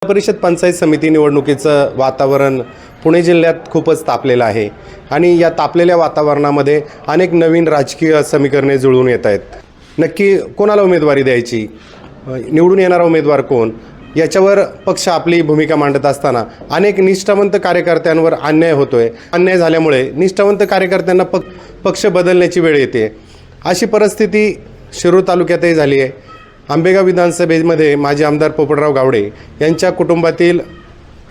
परिषद पंचायत समिती निवडणुकीचं वातावरण पुणे जिल्ह्यात खूपच तापलेलं आहे आणि या तापलेल्या वातावरणामध्ये अनेक नवीन राजकीय समीकरणे जुळून येत आहेत. नक्की कोणाला उमेदवारी द्यायची, निवडून येणारा उमेदवार कोण, याच्यावर पक्ष आपली भूमिका मांडत असताना अनेक निष्ठावंत कार्यकर्त्यांवर अन्याय होतोय. अन्याय झाल्यामुळे निष्ठावंत कार्यकर्त्यांना पक्ष बदलण्याची वेळ येते. अशी परिस्थिती शिरूर तालुक्यातही झाली आहे. आंबेगाव विधानसभेमध्ये माजी आमदार पोपटराव गावडे यांच्या कुटुंबातील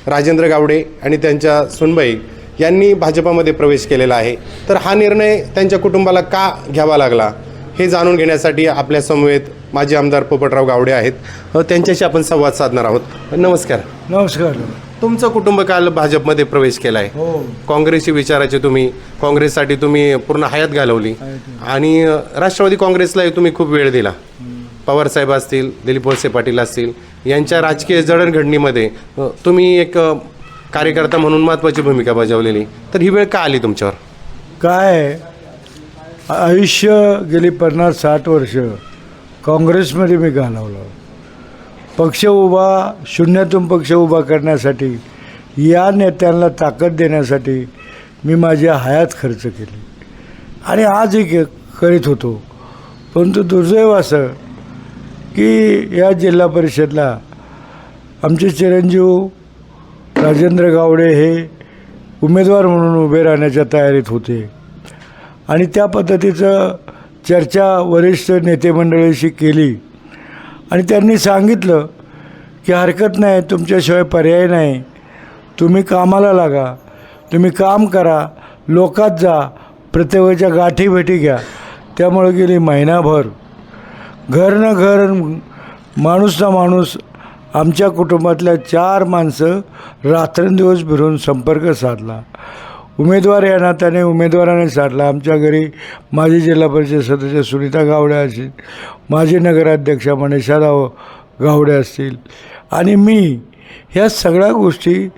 राजेंद्र गावडे आणि त्यांच्या सुनबाई यांनी भाजपामध्ये प्रवेश केलेला आहे. तर हा निर्णय त्यांच्या कुटुंबाला का घ्यावा लागला हे जाणून घेण्यासाठी आपल्या समवेत माजी आमदार पोपटराव गावडे आहेत. त्यांच्याशी आपण संवाद साधणार आहोत. नमस्कार. नमस्कार. तुमचं कुटुंब काल भाजपमध्ये प्रवेश केला आहे. हो, काँग्रेसची विचाराचे तुम्ही, काँग्रेससाठी तुम्ही पूर्ण हयात घालवली आणि राष्ट्रवादी काँग्रेसलाही तुम्ही खूप वेळ दिला. पवारसाहेब असतील, दिलीप वळसे पाटील असतील, यांच्या राजकीय जडणघडणीमध्ये तुम्ही एक कार्यकर्ता म्हणून महत्त्वाची भूमिका बजावलेली. तर ही वेळ का आली तुमच्यावर? काय आयुष्य गेली 50-60 वर्ष काँग्रेसमध्ये मी घालवलं. पक्ष उभा, शून्यातून पक्ष उभा करण्यासाठी, या नेत्यांना ताकद देण्यासाठी मी माझी हयात खर्च केली आणि आजही करीत होतो. परंतु दुर्दैव असं की या जिल्हा परिषदला आमचे चिरंजीव राजेंद्र गावडे हे उमेदवार म्हणून उभे राहण्याच्या तयारीत होते आणि त्या पद्धतीचं चर्चा वरिष्ठ नेतेमंडळीशी केली आणि त्यांनी सांगितलं की हरकत नाही, तुमच्याशिवाय पर्याय नाही, तुम्ही कामाला लागा, तुम्ही काम करा, लोकात जा, प्रत्येकाच्या गाठीभेटी घ्या. त्यामुळे गेली महिनाभर घर न घर, माणूस ना माणूस, आमच्या कुटुंबातल्या 4 माणसं रात्रंदिवस फिरून संपर्क साधला. उमेदवार या नात्याने उमेदवाराने साधला. आमच्या घरी माजी जिल्हा परिषद सदस्य सुनीता गावडे असतील, माजी नगराध्यक्षा मनीषाराव गावडे असतील आणि मी, ह्या सगळ्या गोष्टी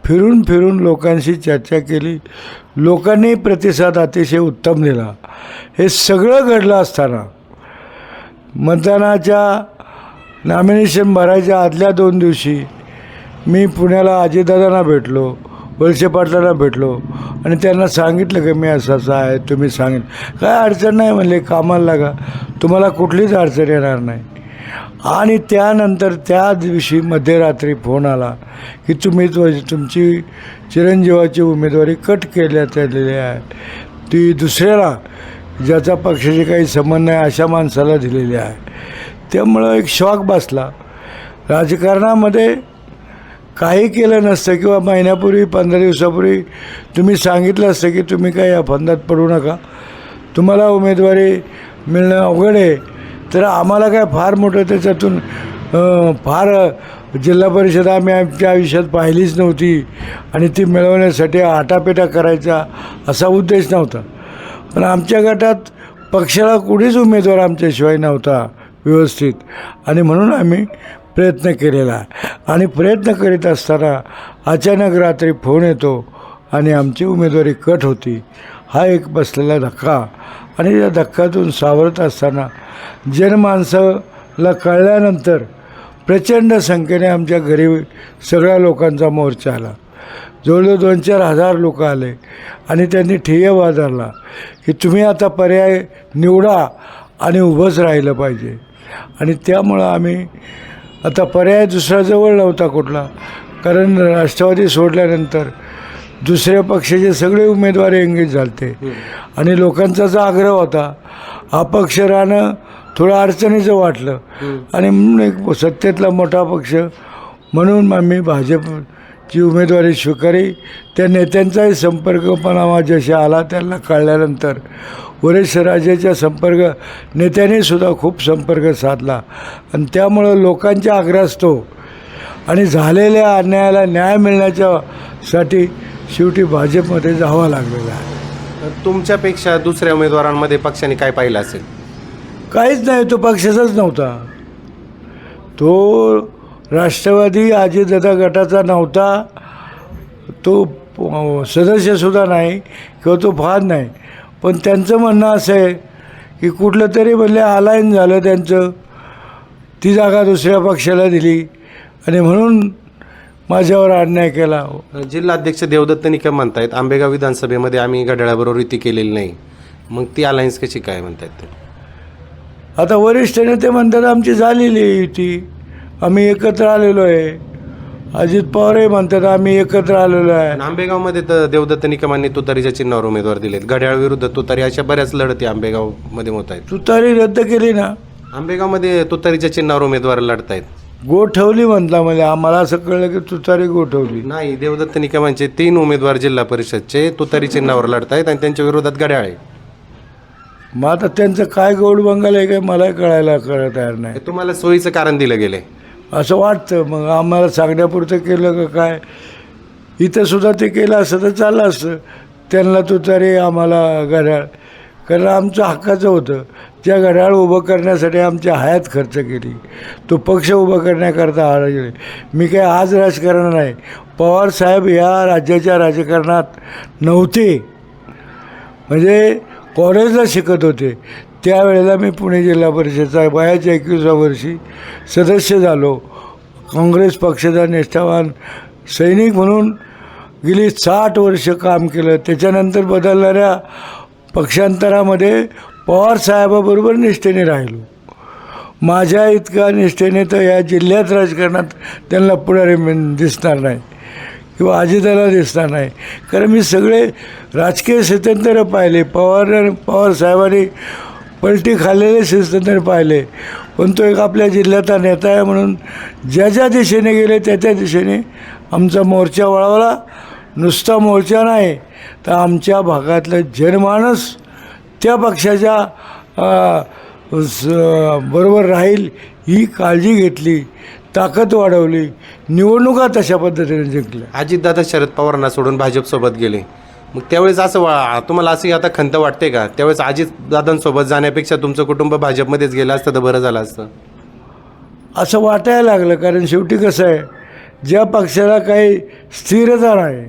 फिरून फिरून लोकांशी चर्चा केली. लोकांनी प्रतिसाद अतिशय उत्तम दिला. हे सगळं घडलं असताना मतदानाच्या नॉमिनेशन भरायच्या आदल्या 2 दिवशी मी पुण्याला अजितदादांना भेटलो, वळसे पाटलांना भेटलो आणि त्यांना सांगितलं की मी असं असं आहे, तुम्ही सांगितलं काय अडचण नाही म्हणले, कामाला लागा, तुम्हाला कुठलीच अडचण येणार नाही. आणि त्यानंतर त्या दिवशी मध्यरात्री फोन आला की तुम्ही तुमची चिरंजीवाची उमेदवारी कट केल्यात आलेली आहे, ती दुसऱ्याला ज्याचा पक्षाशी काही संबंध नाही अशा माणसाला दिलेली आहे. त्यामुळं एक शॉक बसला. राजकारणामध्ये काही केलं नसतं किंवा महिन्यापूर्वी 15 दिवसापूर्वी तुम्ही सांगितलं असतं की तुम्ही काय या फंदात पडू नका, तुम्हाला उमेदवारी मिळणं अवघड आहे, तर आम्हाला काय फार मोठं त्याच्यातून फार जिल्हा परिषद आम्ही आमच्या आयुष्यात पाहिलीच नव्हती आणि ती मिळवण्यासाठी आटापेटा करायचा असा उद्देश नव्हता. पण आमच्या गटात पक्षाला कुणीच उमेदवार आमच्याशिवाय नव्हता व्यवस्थित आणि म्हणून आम्ही प्रयत्न केलेला आहे. आणि प्रयत्न करीत असताना अचानक रात्री फोन येतो आणि आमची उमेदवारी कट होती. हा एक बसलेला धक्का आणि या धक्क्यातून सावरत असताना जनमानसाला कळल्यानंतर प्रचंड संख्येने आमच्या घरी सगळ्या लोकांचा मोर्चा आला. जवळजवळ 2-4 हजार लोक आले आणि त्यांनी ठिय्या वाजवला की तुम्ही आता पर्याय निवडा आणि उभंच राहिलं पाहिजे. आणि त्यामुळं आम्ही आता पर्याय दुसरा जवळ नव्हता कुठला, कारण राष्ट्रवादी सोडल्यानंतर दुसऱ्या पक्षाचे सगळे उमेदवार एंगेज झाले आणि लोकांचाच आग्रह होता. अपक्ष राहणं थोडं अडचणीचं वाटलं आणि म्हणून एक सत्तेतला मोठा पक्ष म्हणून आम्ही भाजपची उमेदवारी स्वीकारली. त्या नेत्यांचाही संपर्क पण माझ्याशी आला. त्यांना कळल्यानंतर वरिष्ठ राज्याच्या संपर्क नेत्यांनीसुद्धा खूप संपर्क साधला आणि त्यामुळं लोकांच्या आग्रहास्तव आणि झालेल्या अन्यायाला न्याय मिळण्याच्यासाठी शेवटी भाजपमध्ये जावं लागलेलं आहे. तुमच्यापेक्षा दुसऱ्या उमेदवारांमध्ये पक्षाने काय पाहिलं असेल? काहीच नाही, तो पक्षाचाच नव्हता. तो राष्ट्रवादी अजितदादा गटाचा नव्हता, तो सदस्यसुद्धा नाही किंवा तो फार नाही. पण त्यांचं म्हणणं असं आहे की कुठलं तरी म्हणले अलाईन झालं त्यांचं, ती जागा दुसऱ्या पक्षाला दिली आणि म्हणून माझ्यावर अन्याय केला. जिल्हाध्यक्ष देवदत्त निकम म्हणतायत आंबेगाव विधानसभेमध्ये आम्ही घड्याळाबरोबर युती केलेली नाही, मग ती अलायन्स कशी काय म्हणतायत ते? आता वरिष्ठ नेते म्हणतात आमची झालेली आहे युती, आम्ही एकत्र आलेलो आहे. अजित पवारही म्हणतात आम्ही एकत्र आलेलो आहे. पण आंबेगावमध्ये तर देवदत्त निकमांनी तुतारीच्या चिन्हावर उमेदवार दिलेत. घड्याळ विरुद्ध तुतारी अशा बऱ्याच लढती आंबेगावमध्ये होत आहेत. तुतारी रद्द केली ना, आंबेगावमध्ये तुतारीच्या चिन्हावर उमेदवार लढतायत. गोठवली म्हणता म्हणजे आम्हाला असं कळलं की तुतारी गोठवली. नाही, देवदत्त निकमांचे 3 उमेदवार जिल्हा परिषदचे तुतारी चिन्हावर लढतायत आणि त्यांच्या विरोधात घड्याळ आहे. मग आता त्यांचं काय गोड बंगाल आहे काय मला कळत तयार नाही. हे तुम्हाला सोयीचं कारण दिलं गेलंय. असं वाटतं. मग आम्हाला सांगण्यापुरतं केलं का काय? इथं सुद्धा ते केलं असतं तर चाललं असतं. त्यांना तुतारी आम्हाला घड्याळ, कारण आमचं हक्काचं होतं. ज्या घड्याळ उभं करण्यासाठी आमच्या हयात खर्च केली, तो पक्ष उभं करण्याकरता गेले. मी काय आज राजकारण नाही, पवारसाहेब या राज्याच्या राजकारणात नव्हते, म्हणजे कॉलेजला शिकत होते. त्यावेळेला मी पुणे जिल्हा परिषदचा वयाच्या 21व्या वर्षी सदस्य झालो. काँग्रेस पक्षाचा निष्ठावान सैनिक म्हणून गेली 60 वर्ष काम केलं. त्याच्यानंतर बदलणाऱ्या पक्षांतरामध्ये पवारसाहेबाबरोबर निष्ठेने राहिलो. माझ्या इतका निष्ठेने तर या जिल्ह्यात राजकारणात त्यांना पुढारी दिसणार नाही किंवा अजिताला दिसणार नाही. कारण मी सगळे राजकीय स्थित्यंतर पाहिले. पवारसाहेबांनी पलटी खाल्लेले स्थित्यंतर पाहिले, पण तो एक आपल्या जिल्ह्याचा नेता आहे म्हणून ज्या ज्या दिशेने गेले त्या त्या दिशेने आमचा मोर्चा वळवला. नुसता मोर्चा नाही तर आमच्या भागातलं जनमानस त्या पक्षाच्या बरोबर राहील ही काळजी घेतली, ताकद वाढवली. निवडणुका तशा पद्धतीने जिंकल्या. अजितदादा शरद पवारांना सोडून भाजपसोबत गेले, मग त्यावेळेस असं तुम्हाला अशी आता खंत वाटते का? त्यावेळेस अजितदादांसोबत जाण्यापेक्षा तुमचं कुटुंब भाजपमध्येच गेलं असतं तर बरं झालं असतं असं वाटायला लागलं. कारण शेवटी कसं आहे, ज्या पक्षाला काही स्थिरता नाही,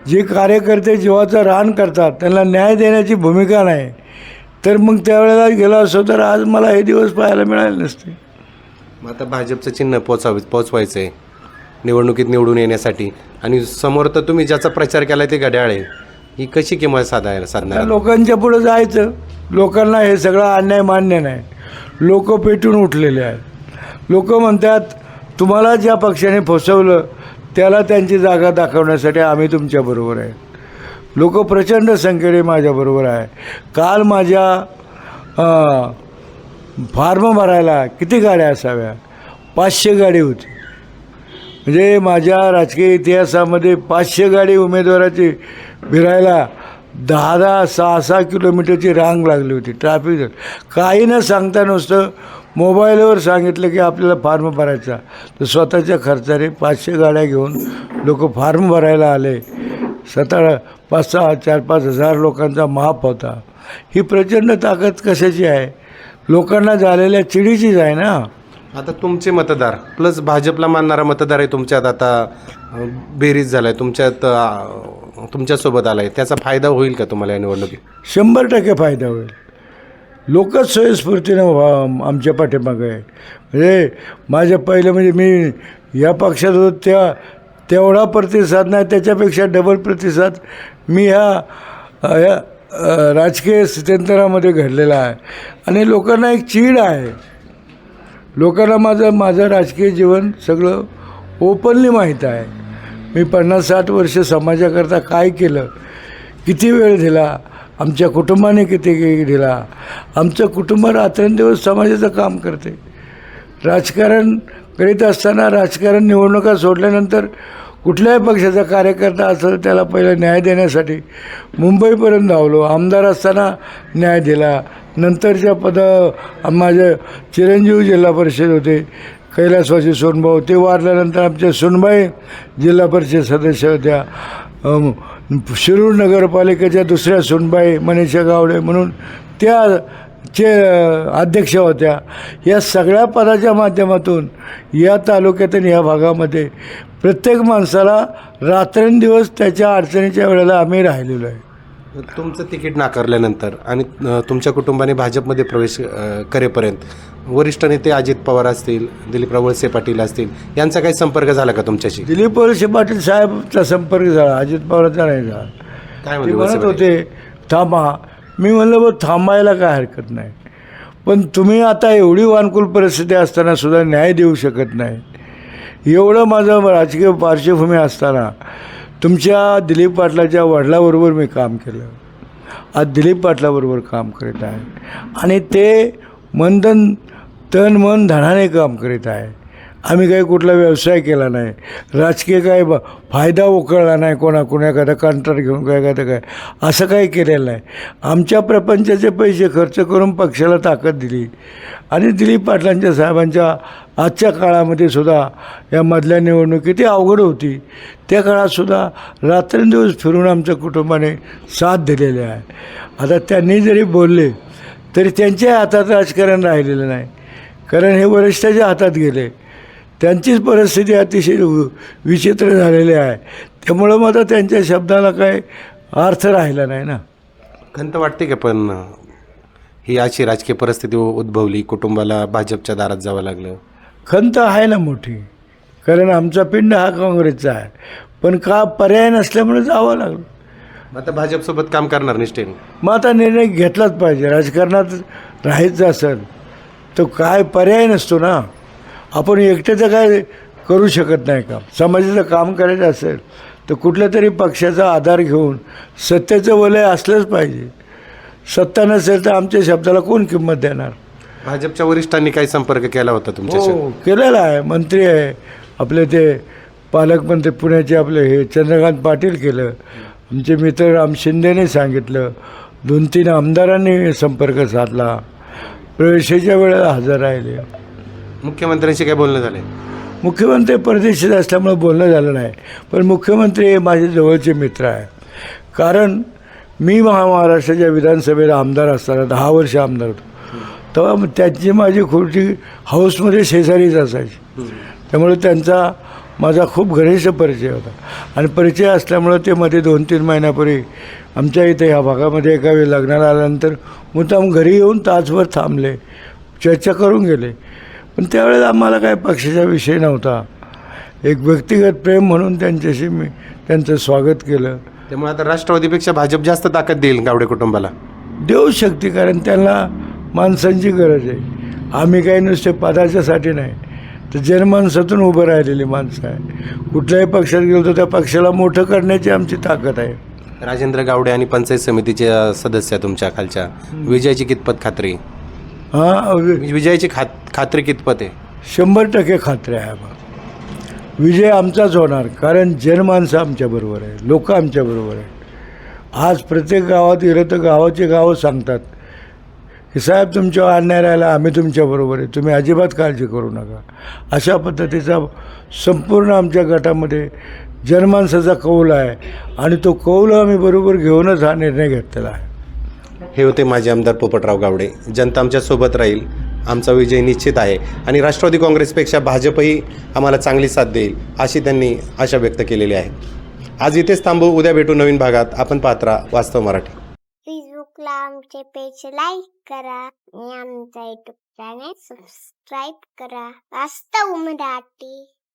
जे कार्यकर्ते जीवाचं रान करतात त्यांना न्याय देण्याची भूमिका नाही, तर मग त्यावेळेला गेलो असतो तर आज मला हे दिवस पाहायला मिळाले नसते. मग आता भाजपचं चिन्ह पोचवायचं आहे निवडणुकीत निवडून येण्यासाठी, आणि समोर तर तुम्ही ज्याचा प्रचार केला ते घड्याळ आहे. ही कशी किंमत साधणार? लोकांच्या पुढं जायचं. लोकांना हे सगळं अन्याय मान्य नाही. लोक पेटून उठलेले आहेत. लोक म्हणतात तुम्हाला ज्या पक्षाने फसवलं त्याला त्यांची जागा दाखवण्यासाठी आम्ही तुमच्याबरोबर आहे. लोक प्रचंड संख्येने माझ्याबरोबर आहे. काल माझ्या फॉर्म भरायला किती गाड्या असाव्या? 500 गाडी होती. म्हणजे माझ्या राजकीय इतिहासामध्ये 500 गाडी उमेदवाराची फिरायला 10-10, 6-6 किलोमीटरची रांग लागली होती. ट्रॅफिक काही न सांगता नुसतं मोबाईलवर सांगितलं की आपल्याला फॉर्म भरायचा, तर स्वतःच्या खर्चाने 500 गाड्या घेऊन लोक फॉर्म भरायला आले. 4-5 हजार लोकांचा माप होता. ही प्रचंड ताकद कशाची आहे? लोकांना झालेल्या चिडीचीच आहे ना. आता तुमचे मतदार प्लस भाजपला मानणारा मतदार आहे तुमच्यात, आता बेरीज झाला आहे तुमच्यासोबत आला आहे, त्याचा फायदा होईल का तुम्हाला या निवडणुकीत? 100% फायदा होईल. लोकच स्वयंस्फूर्तीनं आमच्या पाठीमागं आहे. म्हणजे माझ्या पहिलं म्हणजे मी या पक्षात होतो तेवढा प्रतिसाद नाही, त्याच्यापेक्षा डबल प्रतिसाद मी ह्या राजकीय स्थित्यंतरामध्ये घडलेला आहे. आणि लोकांना एक चीड आहे. लोकांना माझं राजकीय जीवन सगळं ओपनली माहीत आहे. मी 50-60 वर्ष समाजाकरता काय केलं, किती वेळ दिला, आमच्या कुटुंबाने किती दिला. आमचं कुटुंब रात्रंदिवस समाजाचं काम करते. राजकारण करीत असताना राजकारण निवडणुका सोडल्यानंतर कुठल्याही पक्षाचा कार्यकर्ता असेल त्याला पहिला न्याय देण्यासाठी मुंबईपर्यंत धावलो. आमदार असताना न्याय दिला. नंतरच्या माझे चिरंजीव जिल्हा परिषद होते, कैलासवासी सोनभाऊ, ते वारल्यानंतर आमच्या सोनबाई जिल्हा परिषद सदस्य होत्या. शिरूर नगरपालिकेच्या दुसऱ्या सोनबाई मनीषा गावडे म्हणून त्याचे अध्यक्ष होत्या. या सगळ्या पदाच्या माध्यमातून या तालुक्यातून या भागामध्ये प्रत्येक माणसाला रात्रंदिवस त्याच्या अडचणीच्या वेळेला आम्ही राहिलेलो आहे. तुमचं तिकीट नाकारल्यानंतर आणि तुमच्या कुटुंबाने भाजपमध्ये प्रवेश करेपर्यंत वरिष्ठ नेते अजित पवार असतील, दिलीपराव वळसे पाटील असतील, यांचा काही संपर्क झाला का तुमच्याशी? दिलीप वळसे पाटील साहेबचा संपर्क झाला, अजित पवारचा नाही झाला. काय ते म्हणले वळसे म्हणत पाटील? होते थांबा. मी म्हणलं बघ थांबायला काय हरकत नाही, पण तुम्ही आता एवढी वानकुल परिस्थिती असताना सुद्धा न्याय देऊ शकत नाही. एवढं माझं राजकीय पार्श्वभूमी असताना तुमच्या दिलीप पाटलाच्या वडिलाबरोबर मी काम केलं, आज दिलीप पाटलाबरोबर काम करीत आहे आणि ते तन मन धनाने काम करीत आहे. आम्ही काही कुठला व्यवसाय केला नाही, राजकीय काय फायदा उकळला नाही, कोणाकडे कॉन्ट्रॅक्ट घेऊन काय असं काही केलेलं नाही. आमच्या प्रपंचाचे पैसे खर्च करून पक्षाला ताकद दिली आणि दिलीप पाटलांच्या साहेबांच्या आजच्या काळामध्ये सुद्धा या मधल्या निवडणुकीत ती अवघड होती, त्या काळातसुद्धा रात्रंदिवस फिरून आमच्या कुटुंबाने साथ दिलेली आहे. आता त्यांनी जरी बोलले तरी त्यांच्या हातात राजकारण राहिलेलं नाही, कारण हे वरिष्ठाच्या हातात गेले. त्यांचीच परिस्थिती अतिशय विचित्र झालेली आहे, त्यामुळं मग आता त्यांच्या शब्दाला काय अर्थ राहिला नाही ना. खंत वाटते का पण ही अशी राजकीय परिस्थिती उद्भवली, कुटुंबाला भाजपच्या दारात जावं लागलं? खंत आहे ना मोठी, कारण आमचा पिंड हा काँग्रेसचा आहे, पण का पर्याय नसल्यामुळे जावं लागलं. आता भाजपसोबत काम करणार निष्ठेने? मग आता निर्णय घेतलाच पाहिजे. राजकारणात राहायचं असेल तर काय पर्याय नसतो ना, आपण एकट्याचं काय करू शकत नाही. का समाजाचं काम करायचं असेल तर कुठल्या तरी पक्षाचा आधार घेऊन सत्तेचं वलय असलंच पाहिजे. सत्ता नसेल तर आमच्या शब्दाला कोण किंमत देणार? भाजपच्या वरिष्ठांनी काही संपर्क केला होता तुमच्याशी? हो केलेला आहे, मंत्री आहे आपले, ते पालकमंत्री पुण्याचे आपले हे चंद्रकांत पाटील केलं, आमचे मित्र राम शिंदेने सांगितलं, 2-3 आमदारांनी संपर्क साधला, प्रवेशाच्या वेळेला हजर राहिले. मुख्यमंत्र्यांशी काय बोलणं झाले? मुख्यमंत्री परदेशात असल्यामुळे बोलणं झालं नाही, पण मुख्यमंत्री हे माझे जवळचे मित्र आहे. कारण मी महाराष्ट्राच्या विधानसभेला आमदार असताना 10 वर्ष आमदार होतो, तेव्हा त्याची माझी खोटी हाऊसमध्ये शेजारीच असायची, त्यामुळे त्यांचा माझा खूप घनिष्ठ परिचय होता. आणि परिचय असल्यामुळं ते मध्ये 2-3 महिन्यापूर्वी आमच्या इथे ह्या भागामध्ये एका वेळी लग्नाला आल्यानंतर मुद्दाम घरी येऊन तासभर थांबले, चर्चा करून गेले. पण त्यावेळेस आम्हाला काय पक्षाचा विषय नव्हता, एक व्यक्तिगत प्रेम म्हणून त्यांच्याशी मी त्यांचं स्वागत केलं. त्यामुळे आता राष्ट्रवादीपेक्षा भाजप जास्त ताकद देईल गावडे कुटुंबाला? देऊ शकते, कारण त्यांना माणसांची गरज आहे. आम्ही काही नुसते पदाच्यासाठी नाही, तर जनमानसातून उभं राहिलेली माणसं आहे. कुठल्याही पक्षात गेलो तर त्या पक्षाला मोठं करण्याची आमची ताकद आहे. राजेंद्र गावडे आणि पंचायत समितीचे सदस्य तुमच्या खालच्या, विजयाची कितपत खात्री? हां, विजयाची खात्री कितपत आहे? 100% खात्री आहे बा. विजय आमचाच होणार, कारण जनमानसं आमच्याबरोबर आहे, लोक आमच्याबरोबर आहे. आज प्रत्येक गावात गेलं तर गावाचे गावं सांगतात की साहेब तुमच्यावर अन्याय राहिला, आम्ही तुमच्याबरोबर आहे, तुम्ही अजिबात काळजी करू नका. अशा पद्धतीचा संपूर्ण आमच्या गटामध्ये जनमानसाचा कौल आहे आणि तो कौल आम्ही बरोबर घेऊनच हा निर्णय घेतलेला आहे. हे होते माजी आमदार पोपटराव गावडे. जनता आमच्या सोबत राहील, आमचा विजय निश्चित आहे आणि राष्ट्रवादी काँग्रेसपेक्षा भाजपही आम्हाला चांगली साथ देईल अशी त्यांनी आशा व्यक्त केलेली आहे. आज इथेच थांबू, उद्या भेटू नवीन भागात. आपण पाहत राहा वास्तव मराठी. फेसबुकला आमचे पेज लाईक करा आणि आमचा युट्यूब चॅनेल सबस्क्राईब करा. वास्तव मराठी.